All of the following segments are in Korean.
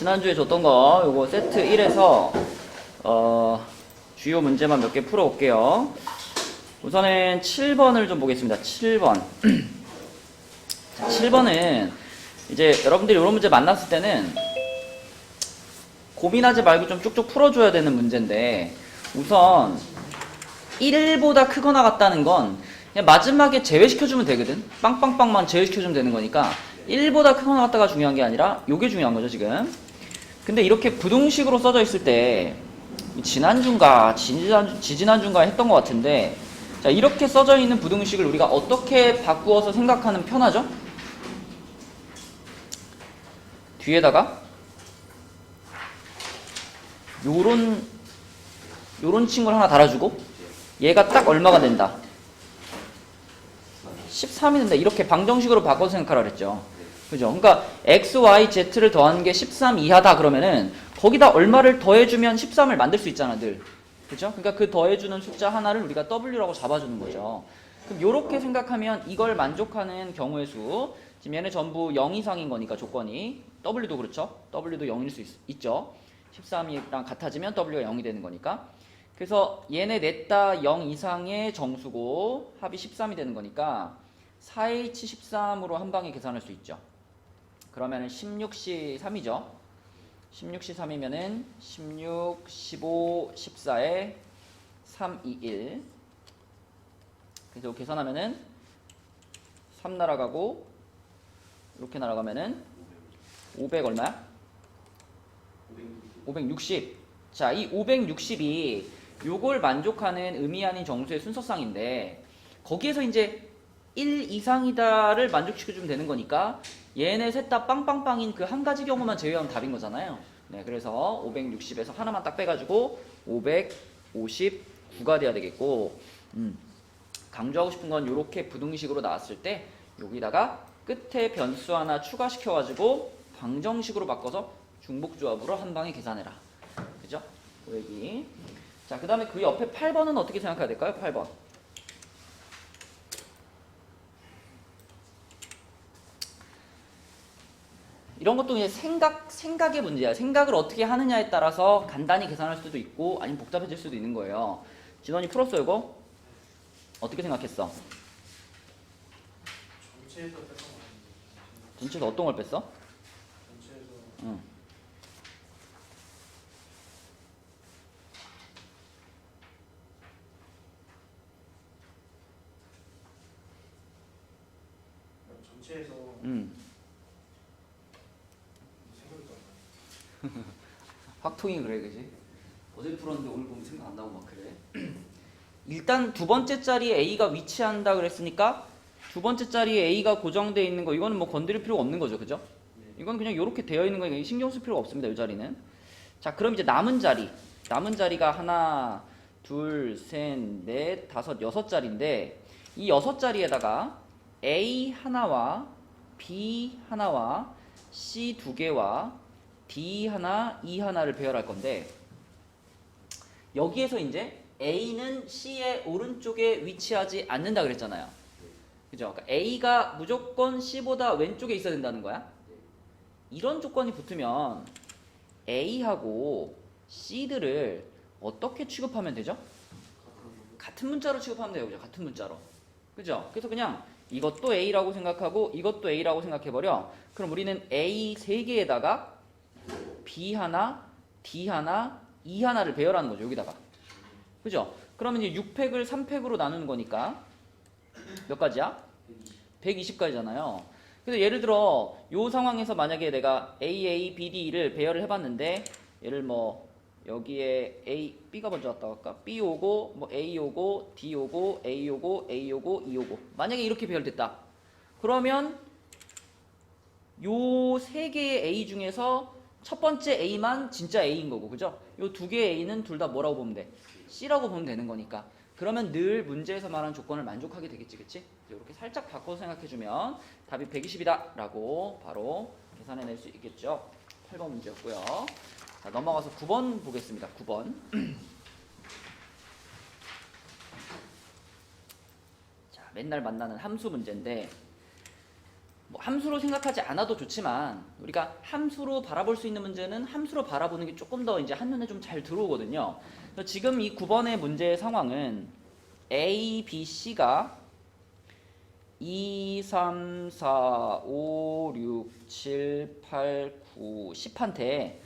지난주에 줬던 거 요거 세트 1에서 주요 문제만 몇 개 풀어볼게요. 우선은 7번을 좀 보겠습니다. 7번. 7번은 이제 여러분들이 이런 문제 만났을 때는 고민하지 말고 좀 쭉쭉 풀어줘야 되는 문제인데, 우선 1보다 크거나 같다는 건 그냥 마지막에 제외시켜주면 되거든. 빵빵빵만 제외시켜주면 되는 거니까 1보다 크거나 같다가 중요한 게 아니라 요게 중요한 거죠 지금. 근데 이렇게 부등식으로 써져 있을 때 지난주인가 지지난주인가 했던 것 같은데, 자, 이렇게 써져 있는 부등식을 우리가 어떻게 바꾸어서 생각하는 편하죠? 뒤에다가 요런 친구를 하나 달아주고 얘가 딱 얼마가 된다? 13이 된다. 이렇게 방정식으로 바꿔서 생각하라 그랬죠. 그죠? 그러니까 x, y, z를 더하는 게 13 이하다 그러면은 거기다 얼마를 더해주면 13을 만들 수 있잖아 늘. 그죠? 그러니까 그 더해주는 숫자 하나를 우리가 w라고 잡아주는 거죠. 그럼 요렇게 생각하면 이걸 만족하는 경우의 수, 지금 얘네 전부 0 이상인 거니까 조건이, w도 그렇죠? w도 0일 수 있죠. 13이랑 같아지면 w가 0이 되는 거니까. 그래서 얘네 넷다 0 이상의 정수고 합이 13이 되는 거니까 4H13으로 한 방에 계산할 수 있죠. 그러면은 16C3이죠. 16C3이면은 16, 15, 14에 3, 2, 1. 그래서 계산하면은 3 날아가고 이렇게 날아가면은 500 얼마야? 560. 자, 이 560이 요걸 만족하는 의미 아닌 정수의 순서쌍인데, 거기에서 이제 1 이상이다를 만족시켜주면 되는 거니까 얘네 셋 다 빵빵빵인 그 한 가지 경우만 제외하면 답인 거잖아요. 네, 그래서 560에서 하나만 딱 빼가지고 559가 돼야 되겠고, 강조하고 싶은 건 이렇게 부등식으로 나왔을 때 여기다가 끝에 변수 하나 추가시켜가지고 방정식으로 바꿔서 중복조합으로 한 방에 계산해라. 그죠? 그 얘기. 자, 그 다음에 그 옆에 8번은 어떻게 생각해야 될까요? 8번. 이런 것도 그냥 생각의 문제야. 생각을 어떻게 하느냐에 따라서 간단히 계산할 수도 있고 아니면 복잡해질 수도 있는 거예요. 진원이 풀었어 이거? 어떻게 생각했어? 전체에서 뺐던 거 아니에요? 전체에서 어떤 걸 뺐어? 전체에서 응. 전체에서 응. 생각이 안 나요. 확통이 그래, 그지? 어제 풀었는데 오늘 보면 생각 안 나고 막 그래. 일단 두 번째 자리에 A가 위치한다 그랬으니까 두 번째 자리에 A가 고정되어 있는 거, 이거는 뭐 건드릴 필요가 없는 거죠, 그죠? 이건 그냥 이렇게 되어 있는 거니까 신경 쓸 필요가 없습니다, 이 자리는. 자, 그럼 이제 남은 자리가 하나, 둘, 셋, 넷, 다섯, 여섯 자리인데, 이 여섯 자리에다가 A 하나와 B 하나와 C 두 개와 D 하나, E 하나를 배열할 건데, 여기에서 이제 A는 C의 오른쪽에 위치하지 않는다 그랬잖아요. 그죠? 그러니까 A가 무조건 C보다 왼쪽에 있어야 된다는 거야. 이런 조건이 붙으면 A하고 C들을 어떻게 취급하면 되죠? 같은 문자로 취급하면 돼요. 그죠? 같은 문자로. 그죠? 그래서 그냥 이것도 A라고 생각하고 이것도 A라고 생각해버려. 그럼 우리는 A 3개에다가 B 하나, D 하나, E 하나를 배열하는 거죠. 여기다가. 그죠? 그러면 이제 6팩을 3팩으로 나누는 거니까 몇 가지야? 120가지잖아요. 그래서 예를 들어 이 상황에서 만약에 내가 A, B, D를 배열을 해봤는데, 얘를 뭐 여기에 A, B가 먼저 왔다 갈까? B 오고 뭐 A 오고 D 오고 A 오고 A 오고 E 오고, 만약에 이렇게 배열됐다. 그러면 요 세 개의 A 중에서 첫 번째 A만 진짜 A인 거고, 그죠? 요 두 개의 A는 둘 다 뭐라고 보면 돼? C라고 보면 되는 거니까. 그러면 늘 문제에서 말하는 조건을 만족하게 되겠지, 그치? 이렇게 살짝 바꿔서 생각해주면 답이 120이다 라고 바로 계산해낼 수 있겠죠. 8번 문제였고요. 자, 넘어가서 9번 보겠습니다. 9번. 자, 맨날 만나는 함수 문제인데, 뭐 함수로 생각하지 않아도 좋지만 우리가 함수로 바라볼 수 있는 문제는 함수로 바라보는 게 조금 더 이제 한눈에 좀 잘 들어오거든요. 그래서 지금 이 9번의 문제의 상황은 A, B, C가 2, 3, 4, 5, 6, 7, 8, 9, 10한테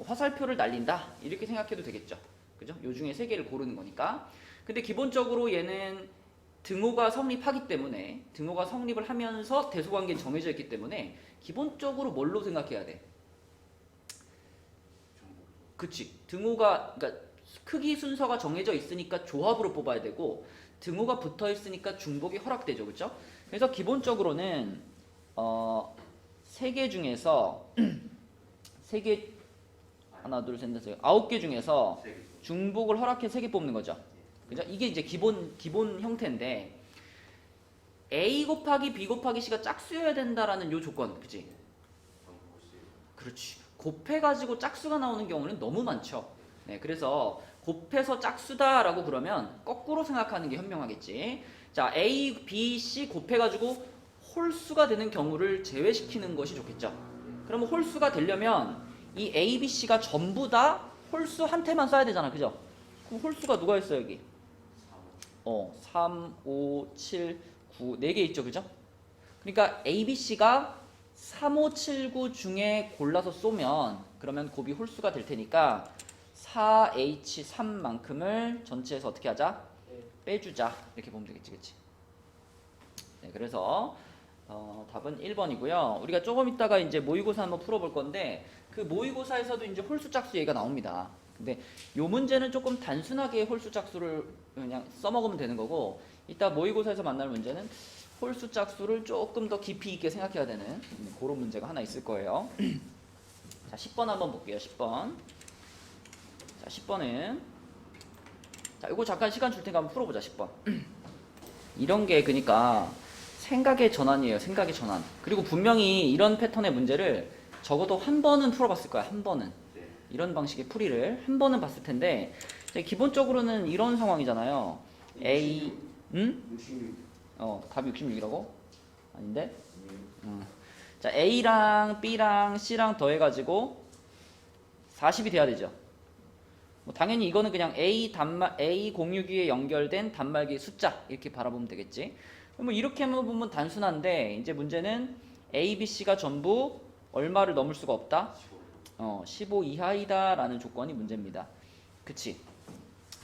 화살표를 날린다 이렇게 생각해도 되겠죠. 그죠? 요 중에 세 개를 고르는 거니까. 근데 기본적으로 얘는 등호가 성립하기 때문에 등호가 성립을 하면서 대소관계는 정해져 있기 때문에 기본적으로 뭘로 생각해야 돼? 그치. 등호가 그러니까 크기 순서가 정해져 있으니까 조합으로 뽑아야 되고 등호가 붙어 있으니까 중복이 허락되죠. 그렇죠? 그래서 기본적으로는 세 개 중에서 세 개 하나 둘 셋 넷 네, 9개 중에서 중복을 허락해 3개 뽑는 거죠. 그죠? 이게 이제 기본 형태인데 A 곱하기 B 곱하기 C가 짝수여야 된다라는 요 조건, 그치? 그렇지. 곱해가지고 짝수가 나오는 경우는 너무 많죠. 네, 그래서 곱해서 짝수다라고 그러면 거꾸로 생각하는 게 현명하겠지. 자, A, B, C 곱해가지고 홀수가 되는 경우를 제외시키는 것이 좋겠죠. 그러면 홀수가 되려면 이 A, B, C가 전부 다 홀수 한테만 써야 되잖아, 그죠? 그럼 홀수가 누가 있어 여기? 3, 5, 7, 9, 4개 있죠, 그죠? 그러니까 A, B, C가 3, 5, 7, 9 중에 골라서 쏘면 그러면 곱이 홀수가 될 테니까 4H3만큼을 전체에서 어떻게 하자? 빼주자. 이렇게 보면 되겠지, 그치? 네, 그래서 답은 1번이고요. 우리가 조금 있다가 이제 모의고사 한번 풀어볼 건데 그 모의고사에서도 이제 홀수 짝수 얘기가 나옵니다. 근데 요 문제는 조금 단순하게 홀수 짝수를 그냥 써먹으면 되는 거고 이따 모의고사에서 만날 문제는 홀수 짝수를 조금 더 깊이 있게 생각해야 되는 그런 문제가 하나 있을 거예요. 자, 10번 한번 볼게요. 10번. 자, 10번은 자, 이거 잠깐 시간 줄 테니까 한번 풀어보자. 10번. 이런 게 그러니까 생각의 전환이에요. 생각의 전환. 그리고 분명히 이런 패턴의 문제를 적어도 한 번은 풀어봤을 거야. 한 번은. 이런 방식의 풀이를 한 번은 봤을 텐데 기본적으로는 이런 상황이잖아요. A, 66. 답이 66이라고? 아닌데? 자, A랑 B랑 C랑 더해가지고 40이 돼야 되죠. 뭐 당연히 이거는 그냥 A 공유기에 연결된 단말기 숫자 이렇게 바라보면 되겠지. 뭐 이렇게 보면 단순한데 이제 문제는 A, B, C가 전부 얼마를 넘을 수가 없다? 15 이하이다 라는 조건이 문제입니다. 그치?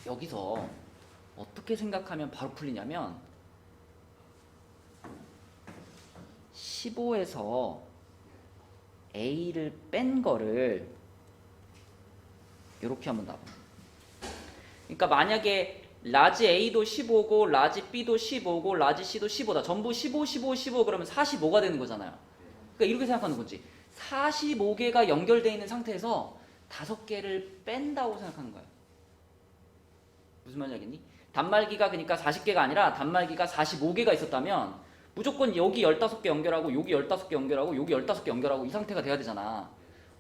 여기서 어떻게 생각하면 바로 풀리냐면 15에서 A를 뺀 거를 이렇게 한번 놔봐. 그러니까 만약에 라지 A도 15고 라지 B도 15고 라지 C도 15다. 전부 15, 15, 15 그러면 45가 되는 거잖아요. 그러니까 이렇게 생각하는 거지. 45개가 연결되어 있는 상태에서 5개를 뺀다고 생각하는 거예요. 무슨 말인지 알겠니? 단말기가 그러니까 40개가 아니라 단말기가 45개가 있었다면 무조건 여기 15개 연결하고 여기 15개 연결하고 여기 15개 연결하고 이 상태가 돼야 되잖아.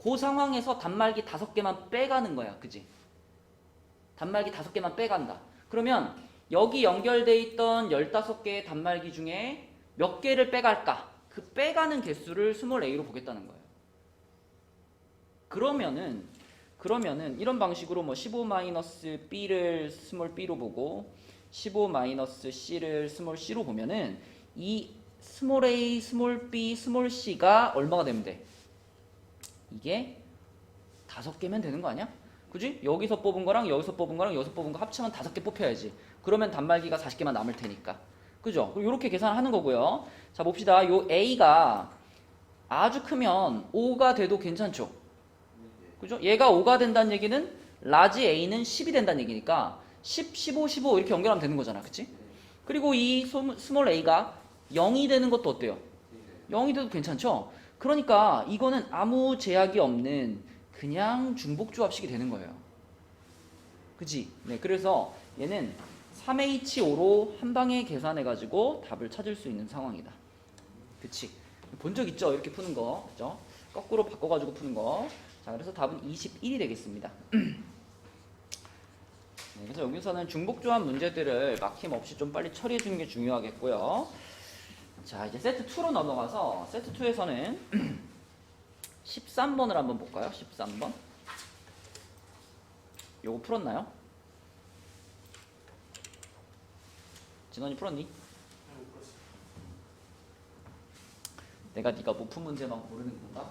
그 상황에서 단말기 5개만 빼가는 거야. 그지? 단말기 5개만 빼간다. 그러면 여기 연결돼 있던 15개의 단말기 중에 몇 개를 빼갈까? 그 빼가는 개수를 스몰 a로 보겠다는 거예요. 그러면은 이런 방식으로 뭐 15-b를 스몰 b로 보고 15-c를 스몰 c로 보면은 이 스몰 a, 스몰 b, 스몰 c가 얼마가 되면 돼? 이게 5개면 되는 거 아니야? 그지? 여기서 뽑은 거랑 여기서 뽑은 거랑 여기서 뽑은 거 합치면 5개 뽑혀야지. 그러면 단말기가 40개만 남을 테니까. 그죠? 이렇게 계산하는 거고요. 자, 봅시다. 요 A가 아주 크면 5가 돼도 괜찮죠? 그죠? 얘가 5가 된다는 얘기는 라지 A는 10이 된다는 얘기니까 10, 15, 15 이렇게 연결하면 되는 거잖아. 그치? 그리고 이 스몰 A가 0이 되는 것도 어때요? 0이 돼도 괜찮죠? 그러니까 이거는 아무 제약이 없는 그냥 중복조합식이 되는 거예요. 그치? 네, 그래서 얘는 3H5로 한 방에 계산해가지고 답을 찾을 수 있는 상황이다. 그치? 본 적 있죠? 이렇게 푸는 거. 그죠? 거꾸로 바꿔가지고 푸는 거. 자, 그래서 답은 21이 되겠습니다. 네, 그래서 여기서는 중복조합 문제들을 막힘없이 좀 빨리 처리해 주는 게 중요하겠고요. 자, 이제 세트 2로 넘어가서 세트 2에서는 13번을 한번 볼까요? 13번. 요거 풀었나요? 진원이 풀었니? 내가 네가 못 푼 문제만 고르는 건가?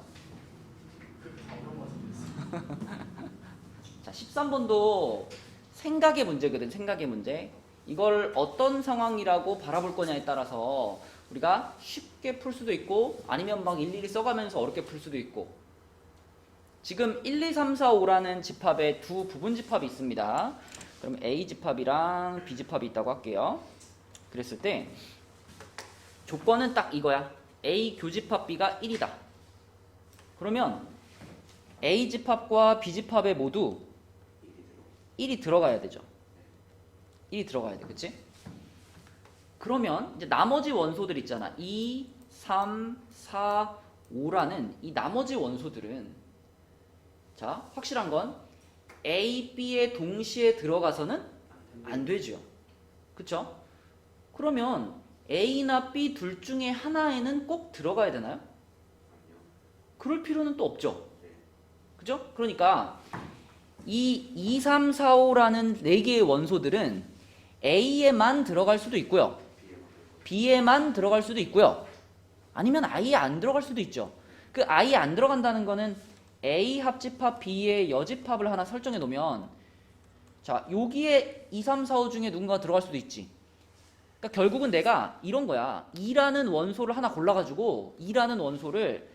자, 13번도 생각의 문제거든. 생각의 문제. 이걸 어떤 상황이라고 바라볼 거냐에 따라서 우리가 쉽게 풀 수도 있고 아니면 막 일일이 써가면서 어렵게 풀 수도 있고. 지금 1, 2, 3, 4, 5라는 집합에 두 부분 집합이 있습니다. 그럼 A 집합이랑 B 집합이 있다고 할게요. 그랬을 때 조건은 딱 이거야. A 교집합 B가 1이다. 그러면 A 집합과 B 집합에 모두 1이 들어가야 되죠. 1이 들어가야 돼. 그치? 그러면 이제 나머지 원소들 있잖아. 2, 3, 4, 5라는 이 나머지 원소들은 자, 확실한 건 A, B에 동시에 들어가서는 안 되죠. 그쵸? 그러면 A나 B 둘 중에 하나에는 꼭 들어가야 되나요? 그럴 필요는 또 없죠. 그죠? 그러니까 이 2, 3, 4, 5라는 4개의 원소들은 A에만 들어갈 수도 있고요. B에만 들어갈 수도 있고요. 아니면 아예 안 들어갈 수도 있죠. 그 아예 안 들어간다는 거는 A 합집합 B의 여집합을 하나 설정해 놓으면 자, 여기에 2, 3, 4, 5 중에 누군가가 들어갈 수도 있지. 그러니까 결국은 내가 이런 거야. 2라는 원소를 하나 골라가지고 2라는 원소를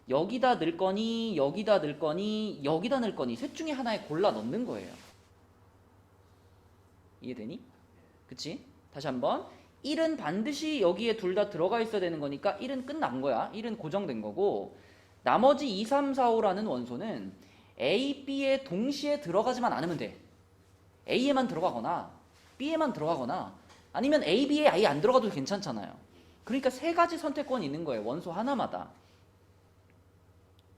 여기다 넣을 거니 여기다 넣을 거니 여기다 넣을 거니 셋 중에 하나에 골라 넣는 거예요. 이해되니? 그치? 다시 한번 1은 반드시 여기에 둘 다 들어가 있어야 되는 거니까 1은 끝난 거야. 1은 고정된 거고 나머지 2, 3, 4, 5라는 원소는 A, B에 동시에 들어가지만 않으면 돼. A에만 들어가거나 B에만 들어가거나 아니면 A, B에 아예 안 들어가도 괜찮잖아요. 그러니까 세 가지 선택권이 있는 거예요. 원소 하나마다.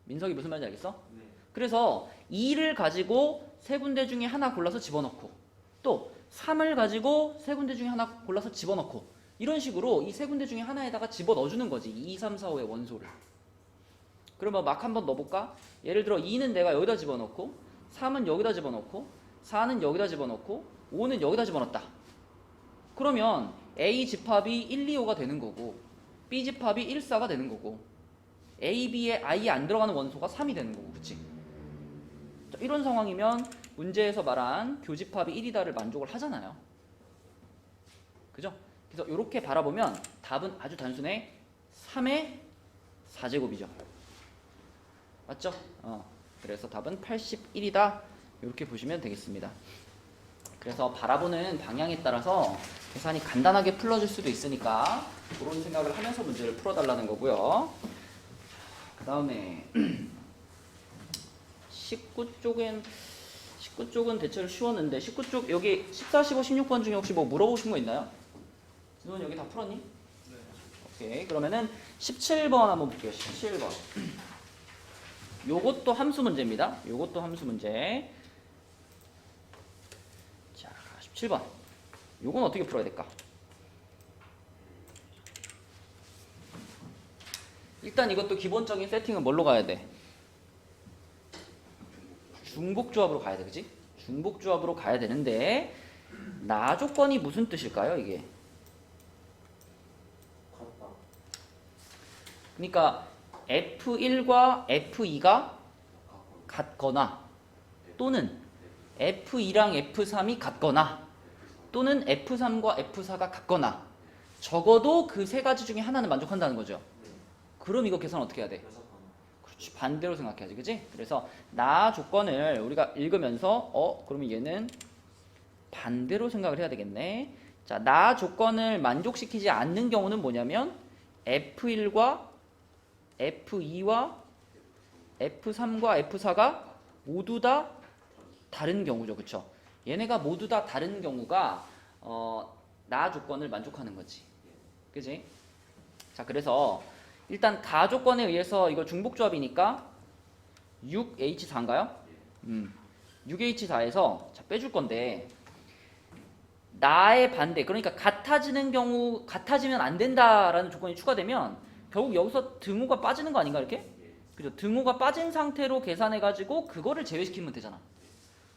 민석이 무슨 말인지 알겠어? 네. 그래서 2를 가지고 세 군데 중에 하나 골라서 집어넣고 또 3을 가지고 세 군데 중에 하나 골라서 집어넣고 이런 식으로 이 세 군데 중에 하나에다가 집어넣어주는 거지. 2, 3, 4, 5의 원소를. 그러면 막 한번 넣어볼까? 예를 들어 2는 내가 여기다 집어넣고 3은 여기다 집어넣고 4는 여기다 집어넣고 5는 여기다 집어넣었다. 그러면 A 집합이 1, 2, 5가 되는 거고 B 집합이 1, 4가 되는 거고 A, B에 아예 안 들어가는 원소가 3이 되는 거고. 그치? 자, 이런 상황이면 문제에서 말한 교집합이 1이다를 만족을 하잖아요. 그죠? 그래서 이렇게 바라보면 답은 아주 단순해. 3의 4제곱이죠. 맞죠? 그래서 답은 81이다. 이렇게 보시면 되겠습니다. 그래서 바라보는 방향에 따라서 계산이 간단하게 풀어질 수도 있으니까 그런 생각을 하면서 문제를 풀어달라는 거고요. 그 다음에 19쪽은 대체로 쉬웠는데 19쪽 여기 14, 15, 16번 중에 혹시 뭐 물어보신 거 있나요? 진원 여기 다 풀었니? 네. 오케이. 그러면은 17번 한번 볼게요. 17번. 요것도 함수 문제입니다. 요것도 함수 문제. 자, 17번. 요건 어떻게 풀어야 될까? 일단 이것도 기본적인 세팅은 뭘로 가야 돼? 중복조합으로 가야 돼. 그치? 중복조합으로 가야 되는데 나 조건이 무슨 뜻일까요? 이게. 같다. 그러니까 F1과 F2가 같거나 또는 F2랑 F3이 같거나 또는 F3과 F4가 같거나 적어도 그 세 가지 중에 하나는 만족한다는 거죠. 그럼 이거 계산 어떻게 해야 돼? 그렇지, 반대로 생각해야지. 그치? 그래서 나 조건을 우리가 읽으면서 그러면 얘는 반대로 생각을 해야 되겠네. 자, 나 조건을 만족시키지 않는 경우는 뭐냐면 F1과 F2와 F3과 F4가 모두 다 다른 경우죠. 그쵸? 얘네가 모두 다 다른 경우가 나 조건을 만족하는 거지. 그치? 자, 그래서 일단 가 조건에 의해서 이거 중복조합이니까 6H4인가요? 6H4에서 자, 빼줄 건데 나의 반대, 그러니까 같아지는 경우 같아지면 안 된다라는 조건이 추가되면 결국 여기서 등호가 빠지는 거 아닌가 이렇게? 그죠? 등호가 빠진 상태로 계산해 가지고 그거를 제외시키면 되잖아.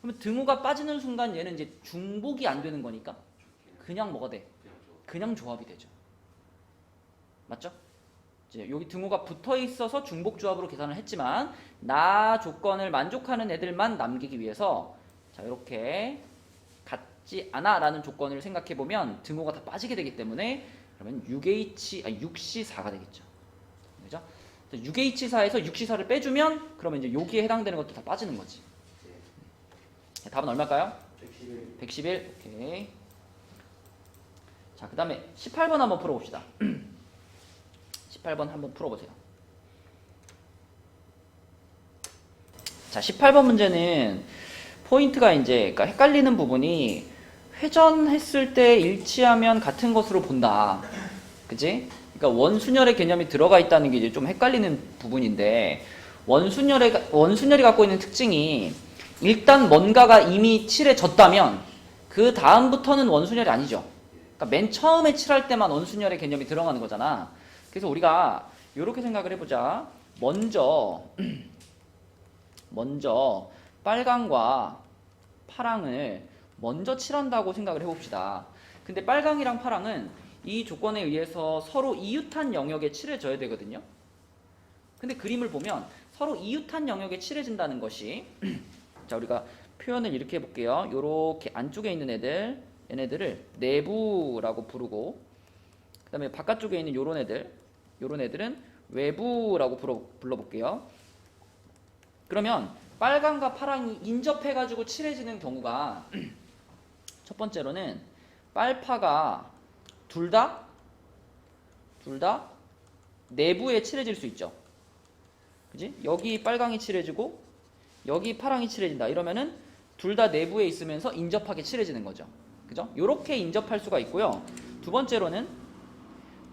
그러면 등호가 빠지는 순간 얘는 이제 중복이 안 되는 거니까 그냥 뭐가 돼? 그냥 조합이 되죠. 맞죠? 이제 여기 등호가 붙어 있어서 중복 조합으로 계산을 했지만 나 조건을 만족하는 애들만 남기기 위해서 자 이렇게 같지 않아라는 조건을 생각해 보면 등호가 다 빠지게 되기 때문에 그러면 6C4가 되겠죠. 그죠? 6H4에서 6C4를 빼주면 그러면 이제 여기에 해당되는 것도 다 빠지는 거지. 답은 얼마일까요? 111. 111. 오케이. 자, 그 다음에 18번 한번 풀어봅시다. 18번 한번 풀어보세요. 자, 18번 문제는 포인트가 이제 그러니까 헷갈리는 부분이 회전했을 때 일치하면 같은 것으로 본다. 그치? 그러니까 원순열의 개념이 들어가 있다는 게 이제 좀 헷갈리는 부분인데 원순열이 갖고 있는 특징이 일단 뭔가가 이미 칠해졌다면 그 다음부터는 원순열이 아니죠. 그러니까 맨 처음에 칠할 때만 원순열의 개념이 들어가는 거잖아. 그래서 우리가 이렇게 생각을 해보자. 먼저 빨강과 파랑을 먼저 칠한다고 생각을 해봅시다. 근데 빨강이랑 파랑은 이 조건에 의해서 서로 이웃한 영역에 칠해져야 되거든요. 근데 그림을 보면 서로 이웃한 영역에 칠해진다는 것이 자 우리가 표현을 이렇게 해볼게요. 요렇게 안쪽에 있는 얘네들을 내부라고 부르고 그 다음에 바깥쪽에 있는 요런 애들은 외부라고 불러볼게요. 그러면 빨강과 파랑이 인접해가지고 칠해지는 경우가 첫 번째로는 빨파가 둘 다 내부에 칠해질 수 있죠. 그지? 여기 빨강이 칠해지고 여기 파랑이 칠해진다. 이러면은 둘 다 내부에 있으면서 인접하게 칠해지는 거죠. 그죠? 요렇게 인접할 수가 있고요. 두 번째로는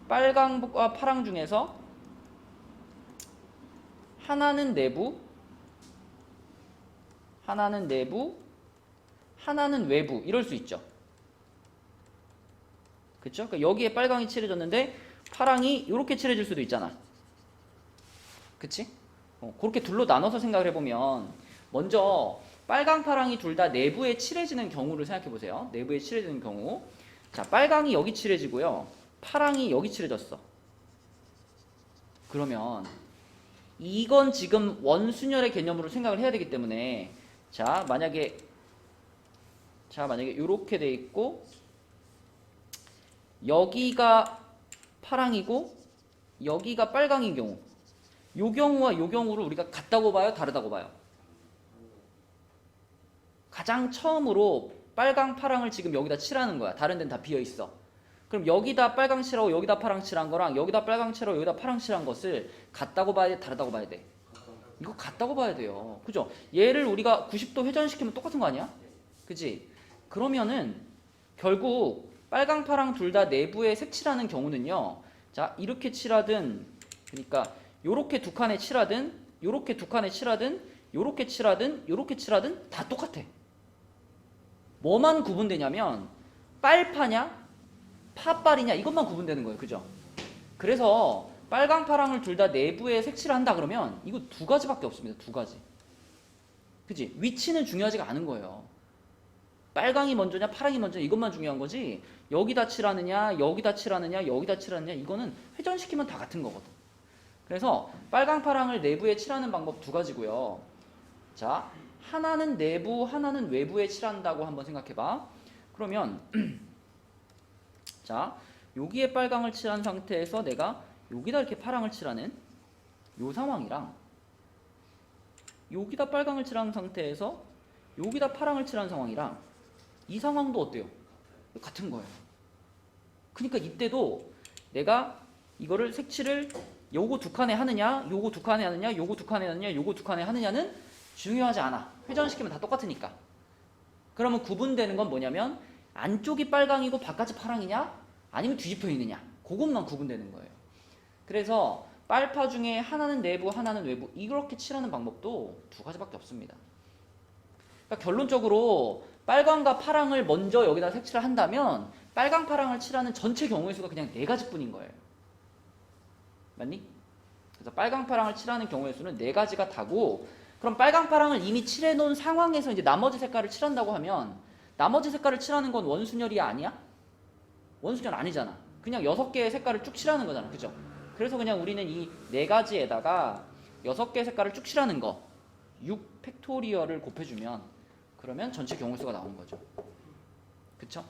빨강과 파랑 중에서 하나는 내부, 하나는 외부 이럴 수 있죠. 그쵸? 그러니까 여기에 빨강이 칠해졌는데 파랑이 이렇게 칠해질 수도 있잖아. 그치? 그렇게 둘로 나눠서 생각을 해보면 먼저 빨강, 파랑이 둘 다 내부에 칠해지는 경우를 생각해보세요. 내부에 칠해지는 경우 자 빨강이 여기 칠해지고요. 파랑이 여기 칠해졌어. 그러면 이건 지금 원순열의 개념으로 생각을 해야 되기 때문에 자 만약에 이렇게 돼 있고 여기가 파랑이고 여기가 빨강인 경우 요 경우와 요 경우를 우리가 같다고 봐요? 다르다고 봐요? 가장 처음으로 빨강, 파랑을 지금 여기다 칠하는 거야. 다른 데는 다 비어있어. 그럼 여기다 빨강 칠하고 여기다 파랑 칠한 거랑 여기다 빨강 칠하고 여기다 파랑 칠한 것을 같다고 봐야 돼? 다르다고 봐야 돼? 이거 같다고 봐야 돼요. 그죠? 얘를 우리가 90도 회전시키면 똑같은 거 아니야? 그지? 그러면은 결국 빨강, 파랑 둘 다 내부에 색칠하는 경우는요. 자 이렇게 칠하든 그러니까 요렇게 두 칸에 칠하든 요렇게 두 칸에 칠하든 요렇게 칠하든 요렇게 칠하든 다 똑같아. 뭐만 구분되냐면 빨파냐 파빨이냐 이것만 구분되는 거예요. 그죠? 그래서 빨강, 파랑을 둘 다 내부에 색칠을 한다 그러면 이거 두 가지밖에 없습니다. 두 가지. 그치? 위치는 중요하지가 않은 거예요. 빨강이 먼저냐 파랑이 먼저냐 이것만 중요한 거지 여기다 칠하느냐 여기다 칠하느냐 여기다 칠하느냐 이거는 회전시키면 다 같은 거거든. 그래서 빨강, 파랑을 내부에 칠하는 방법 두 가지고요. 자 하나는 내부 하나는 외부에 칠한다고 한번 생각해봐. 그러면 자 여기에 빨강을 칠한 상태에서 내가 여기다 이렇게 파랑을 칠하는 요 상황이랑 여기다 빨강을 칠한 상태에서 여기다 파랑을 칠한 상황이랑 이 상황도 어때요? 같은 거예요. 그러니까 이때도 내가 이거를 색칠을 요거 두 칸에 하느냐 요거 두 칸에 하느냐 요거 두 칸에 하느냐 요거 두 칸에 하느냐는 중요하지 않아. 회전시키면 다 똑같으니까. 그러면 구분되는 건 뭐냐면 안쪽이 빨강이고 바깥이 파랑이냐 아니면 뒤집혀 있느냐 그것만 구분되는 거예요. 그래서 빨파 중에 하나는 내부 하나는 외부 이렇게 칠하는 방법도 두 가지밖에 없습니다. 그러니까 결론적으로 빨강과 파랑을 먼저 여기다 색칠을 한다면 빨강 파랑을 칠하는 전체 경우의 수가 그냥 4가지뿐인 거예요. 맞니? 그래서 빨강 파랑을 칠하는 경우의 수는 4가지가 다고, 그럼 빨강 파랑을 이미 칠해 놓은 상황에서 이제 나머지 색깔을 칠한다고 하면 나머지 색깔을 칠하는 건 원순열이 아니야? 원순열 아니잖아. 그냥 6개의 색깔을 쭉 칠하는 거잖아. 그죠? 그래서 그냥 우리는 이 4가지에다가 6개의 색깔을 쭉 칠하는 거 6 팩토리얼을 곱해주면 그러면 전체 경우의 수가 나오는 거죠. 그쵸?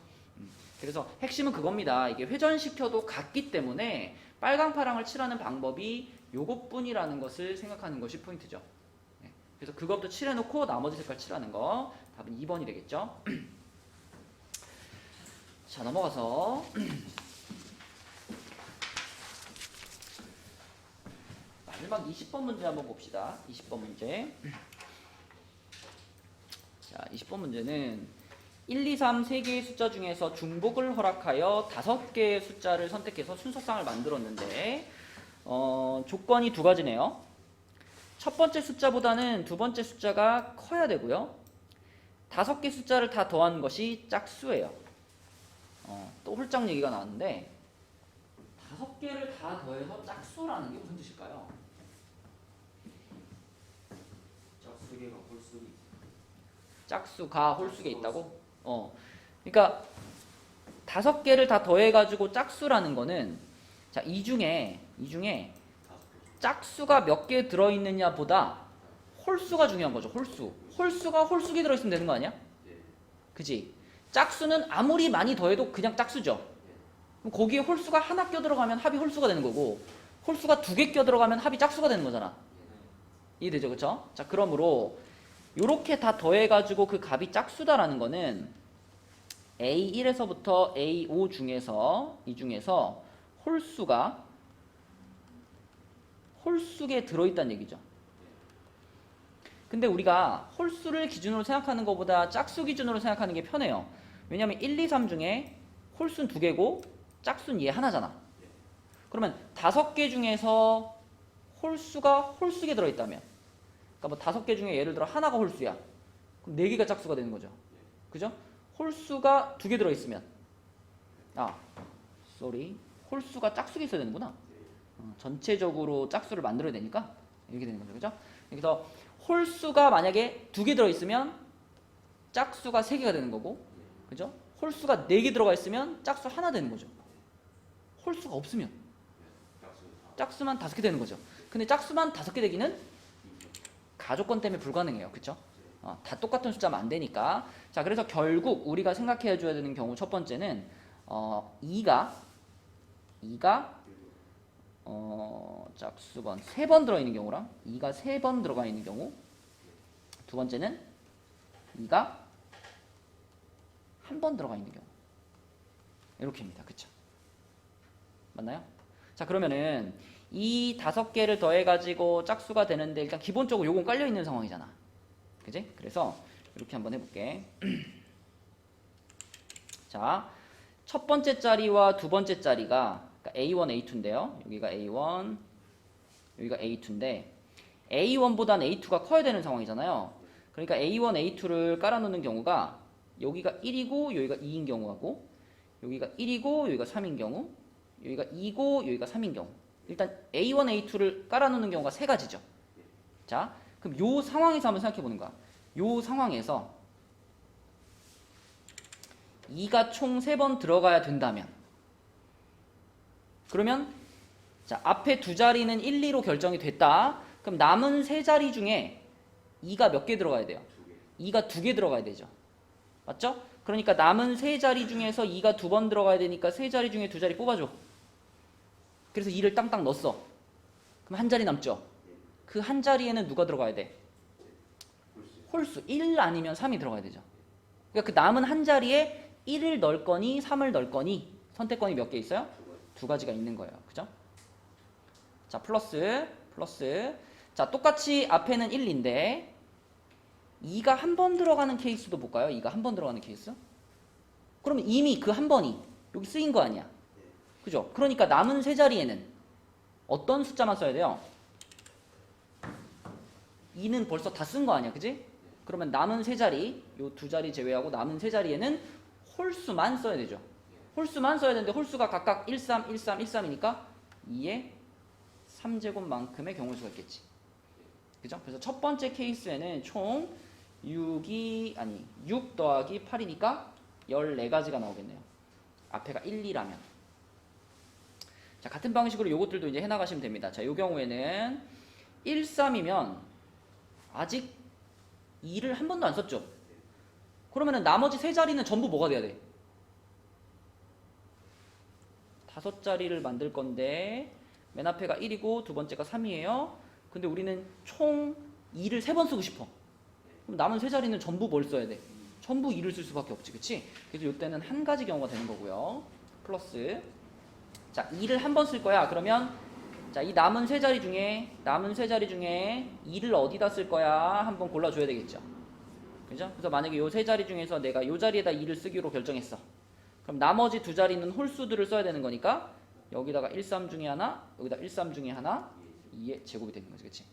그래서 핵심은 그겁니다. 이게 회전시켜도 같기 때문에 빨강 파랑을 칠하는 방법이 요것뿐이라는 것을 생각하는 것이 포인트죠. 네. 그래서 그것도 칠해놓고 나머지 색깔 칠하는 거. 답은 2번이 되겠죠. 자, 넘어가서 마지막 20번 문제 한번 봅시다. 20번 문제. 자, 20번 문제는 1, 2, 3 3개의 숫자 중에서 중복을 허락하여 5개의 숫자를 선택해서 순서상을 만들었는데 조건이 2가지네요. 첫 번째 숫자보다는 두 번째 숫자가 커야 되고요. 5개 숫자를 다 더한 것이 짝수예요. 또 홀짝 얘기가 나왔는데 5개를 다 더해서 짝수라는 게 무슨 뜻일까요? 짝수개가 홀수기. 짝수가 홀수에 있다고? 그러니까 5개를 다 더해가지고 짝수라는 거는, 자, 이 중에 짝수가 몇 개 들어있느냐 보다 홀수가 중요한 거죠. 홀수가 홀수기 들어있으면 되는 거 아니야? 그지? 짝수는 아무리 많이 더해도 그냥 짝수죠. 그럼 거기에 홀수가 하나 껴 들어가면 합이 홀수가 되는 거고, 홀수가 2개 껴 들어가면 합이 짝수가 되는 거잖아. 이해되죠? 그쵸? 자, 그러므로 요렇게 다 더해가지고 그 값이 짝수다라는 거는 A1에서부터 A5 중에서 이 중에서 홀수에 들어있다는 얘기죠. 근데 우리가 홀수를 기준으로 생각하는 것보다 짝수 기준으로 생각하는 게 편해요. 왜냐면 1, 2, 3 중에 홀수는 2개고 짝수는 얘 하나잖아. 그러면 5개 중에서 홀수가 홀수에 들어있다면, 그러니까 뭐 5개 중에 예를 들어 하나가 홀수야. 그럼 4개가 짝수가 되는 거죠. 그죠? 홀수가 2개 들어있으면, 홀수가 짝수가 있어야 되는구나. 전체적으로 짝수를 만들어야 되니까 이렇게 되는 거죠. 그죠? 그래서 홀수가 만약에 2개 들어있으면 짝수가 3개가 되는 거고, 그죠? 홀수가 4개 들어가 있으면 짝수 하나 되는 거죠. 홀수가 없으면 짝수만 5개 되는 거죠. 근데 짝수만 5개 되기는 가조건 때문에 불가능해요. 그쵸? 다 똑같은 숫자면 안 되니까. 자, 그래서 결국 우리가 생각해 줘야 되는 경우 첫 번째는 2가 짝수번 3번 들어있는 경우랑 2가 3번 들어가 있는 경우, 두 번째는 2가 1번 들어가 있는 경우, 이렇게입니다. 그쵸? 맞나요? 자, 그러면은 이 5개를 더해가지고 짝수가 되는데 일단 기본적으로 요건 깔려있는 상황이잖아. 그지? 그래서 이렇게 한번 해볼게. 자, 첫 번째 자리와 두 번째 자리가 A1, A2인데요. 여기가 A1, 여기가 A2인데 A1보단 A2가 커야 되는 상황이잖아요. 그러니까 A1, A2를 깔아놓는 경우가 여기가 1이고 여기가 2인 경우하고, 여기가 1이고 여기가 3인 경우, 여기가 2고 여기가 3인 경우, 일단 A1, A2를 깔아놓는 경우가 3가지죠. 자, 그럼 요 상황에서 한번 생각해 보는 거야. 요 상황에서 2가 총 3번 들어가야 된다면, 그러면 자, 앞에 두 자리는 1, 2로 결정이 됐다. 그럼 남은 세 자리 중에 2가 몇 개 들어가야 돼요? 2가 2개 들어가야 되죠. 맞죠? 그러니까 남은 세 자리 중에서 2가 2번 들어가야 되니까 세 자리 중에 2자리 뽑아줘. 그래서 2를 땅땅 넣었어. 그럼 한 자리 남죠? 그 한 자리에는 누가 들어가야 돼? 홀수. 1 아니면 3이 들어가야 되죠. 그러니까 그 남은 한 자리에 1을 넣을 거니 3을 넣을 거니 선택권이 몇 개 있어요? 2가지가 있는 거예요. 그죠? 자, 플러스. 자, 똑같이 앞에는 1인데 2가 한 번 들어가는 케이스도 볼까요? 2가 한 번 들어가는 케이스? 그러면 이미 그 한 번이 여기 쓰인 거 아니야? 그죠? 그러니까 남은 세 자리에는 어떤 숫자만 써야 돼요? 2는 벌써 다 쓴 거 아니야? 그지? 그러면 남은 세 자리, 요 두 자리 제외하고 남은 세 자리에는 홀수만 써야 되죠. 홀수만 써야 되는데 홀수가 각각 13, 13, 13이니까 2의 3제곱만큼의 경우수가 있겠지. 그죠? 그래서 첫 번째 케이스에는 총 6 더하기 8이니까 14가지가 나오겠네요. 앞에가 1, 2라면. 자, 같은 방식으로 요것들도 이제 해나가시면 됩니다. 자, 요 경우에는 1, 3이면 아직 2를 한 번도 안 썼죠? 그러면은 나머지 세 자리는 전부 뭐가 돼야 돼? 5자리를 만들 건데 맨 앞에가 1이고 두 번째가 3이에요. 근데 우리는 총 2를 3번 쓰고 싶어. 그럼 남은 세 자리는 전부 뭘 써야 돼? 전부 2를 쓸 수밖에 없지, 그치? 그래서 이때는 한 가지 경우가 되는 거고요. 플러스. 자, 2를 한 번 쓸 거야. 그러면 자, 이 남은 세 자리 중에 2를 어디다 쓸 거야? 한번 골라줘야 되겠죠. 그죠? 그래서 만약에 요 세 자리 중에서 내가 요 자리에다 2를 쓰기로 결정했어. 그럼 나머지 두 자리는 홀수들을 써야 되는 거니까 여기다가 1, 3 중에 하나, 여기다 1, 3 중에 하나, 2의 제곱이 되는 거지, 그치?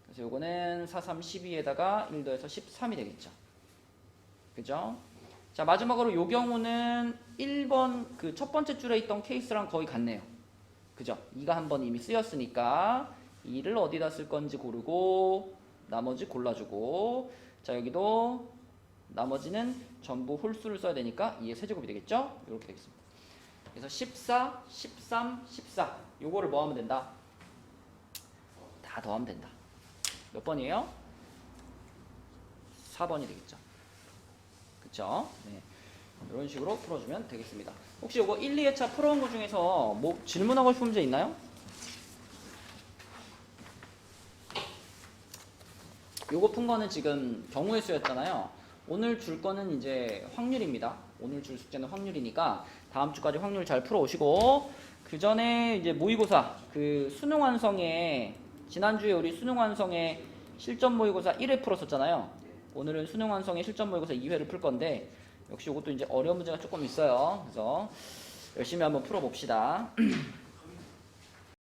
그래서 요거는 4, 3, 12에다가 1 더해서 13이 되겠죠. 그죠? 자, 마지막으로 요 경우는 1번 그 첫 번째 줄에 있던 케이스랑 거의 같네요. 그죠? 2가 한번 이미 쓰였으니까 2를 어디다 쓸 건지 고르고 나머지 골라주고, 자, 여기도 나머지는 전부 홀수를 써야 되니까 2의 세제곱이 되겠죠? 이렇게 되겠습니다. 그래서 14, 13, 14 요거를 뭐 하면 된다? 다 더하면 된다. 몇 번이에요? 4번이 되겠죠. 그쵸? 네. 이런 식으로 풀어주면 되겠습니다. 혹시 요거 1, 2회차 풀어온 것 중에서 뭐 질문하고 싶은 문제 있나요? 요거 푼 거는 지금 경우의 수였잖아요. 오늘 줄 거는 이제 확률입니다. 오늘 줄 숙제는 확률이니까 다음 주까지 확률 잘 풀어오시고, 그 전에 이제 모의고사 그 수능 완성에 지난주에 우리 수능 완성에 실전 모의고사 1회 풀었었잖아요. 오늘은 수능 완성에 실전 모의고사 2회를 풀 건데 역시 이것도 이제 어려운 문제가 조금 있어요. 그래서 열심히 한번 풀어봅시다.